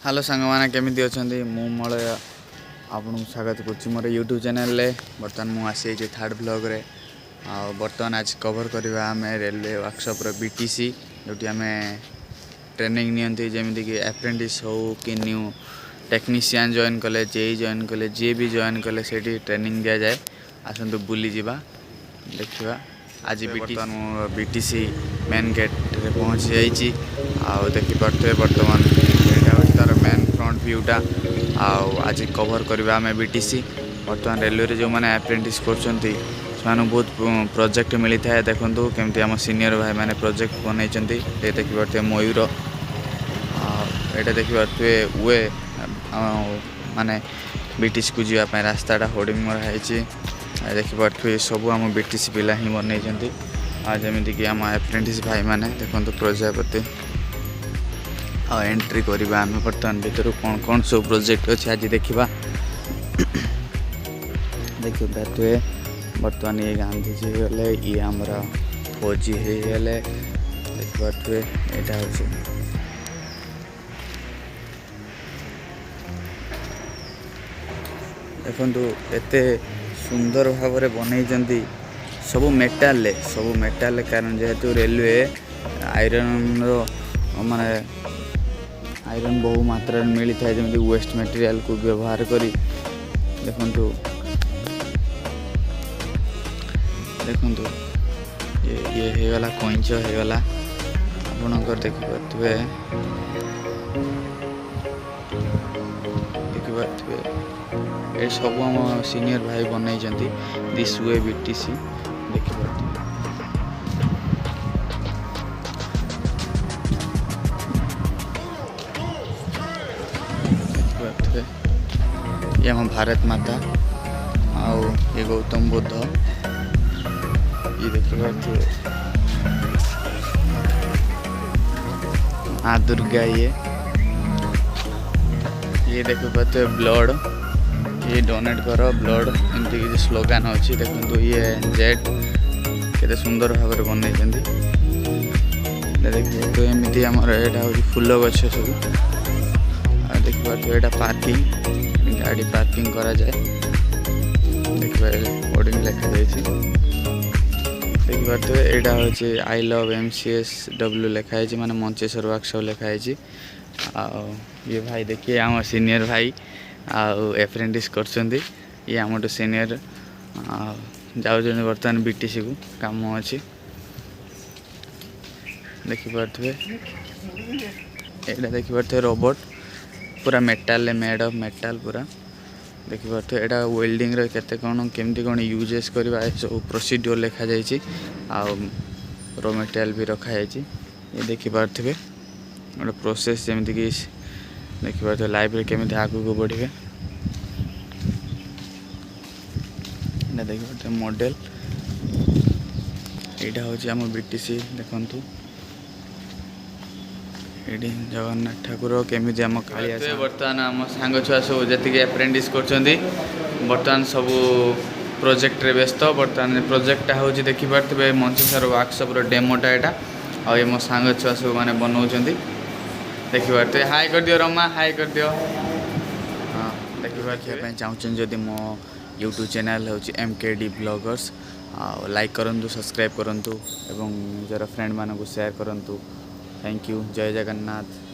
Hello सांग मैंने केमी अच्छा मलय आपन स्वागत कर मोर यूट्यूब चैनल बर्तमान मुझे थर्ड ब्लॉग रे बर्तमान आज कवर करवा आम रेलवे वर्कशॉप बीटीसी जो आम ट्रेनिंग नियंती जमीक कि एप्रेंटिस हो कि न्यू टेक्नीशियन जॉइन कले जेई जॉइन कले जी भी जॉइन कले से ट्रेनिंग दि जाए आसतु बुली जावा देखा आज बीटीसी मेन गेट रे पहुँची जाइए देखिपे बर्तमान तार मेन फ्रंट व्यूटा आज कवर करवा आम बीटीसी बर्तमान रेलवे रे जो मैंने एप्रेंटिस कर बहुत प्रोजेक्ट मिलता है देखो केमती आम सीनियर भाई मैंने प्रोजेक्ट बनई देखिपे मयूर यहाँ देखिपे वे माने बीटीसी को जावाई रास्ताटा होर्डिंग मराई देखिपे सब आम बीटीसी पिला ही बनई जमीक कि आम एप्रेंटिस भाई मैंने देखो प्रजापति एंट्री करवा आम बर्तमान भर कौन कौन सब प्रोजेक्ट अच्छे आज देखा देखिए बर्तमान ये गांधीजी गले ये आमर फौजी होगले देखिए यहाँ हूँ देखु एत सुंदर भाव बनई सब मेटाल कारण जेहेतु रेलवे आयरन माने आयरन बहु मात्रा मिलता है जमी वेस्ट मटेरियल को व्यवहार करी देखु देखु ये होगला कईंच होगला आपणकर देखिपे ये सब आम सीनियर भाई बनई दिस वे बीटीसी देखिए ये हम भारत माता आउ ये गौतम बुद्ध ये देखिए माँ दुर्गा ये देखिए ब्लड ये डोनेट कर ब्लड एमती किसी स्लोगान अच्छी देखो ये जेट के सुंदर भाव बनई देखिए तो एमती आम यहाँ हूँ फूल गछ सब देखिए यहाँ पार्किंग गाड़ी पार्किंग करा जाए देखिए बोर्डिंग लिखा देखिए यहाँ हूँ आई लव MCSW लिखाई माने मंचेश्वर वर्कशॉप लिखाई ये भाई देखिए आम सीनियर भाई एप्रेंटिस कर ये आम सीनियर जाऊँ बर्तमान बीटीसी को काम अच्छी देखिपे यहाँ देखिपे रोबोट पूरा मेटाल मेड ऑफ मेटाल पूरा देखिपे यहाँ वेल्डिंग केते कौन केमती कौन यूजेस करवा सब प्रोसीड्योर लिखा जाइए रो मटेरियल भी रखाई ये देखिपे गोटे प्रोसेस जमीक कि देखिए लाइफ रे केमी आगू को बढ़े देखिए मॉडल यहाँ हूँ आम बीटीसी देखु ये जगन्नाथ ठाकुर केमी आम कालिया बर्तमान आम सांग छुआ सब जी एप्रेंटिस कर बर्तमान सब प्रोजेक्ट रे व्यस्त बर्तमान प्रोजेक्टा हूँ देखिपे मंचेश्वर वर्कशॉप डेमोटा यहाँ और ये मो सांग छुआ सब मैंने बनाऊँ देखिए हाई कर दियो रमा हाई कर दियो हाँ देखिए चाहूँ जदि मो यूट्यूब चैनल हूँ MKD ब्लॉगर्स लाइक करूँ सब्सक्राइब करूँ एवं निजर फ्रेंड मानक शेयर करूँ थैंक यू जय जगन्नाथ।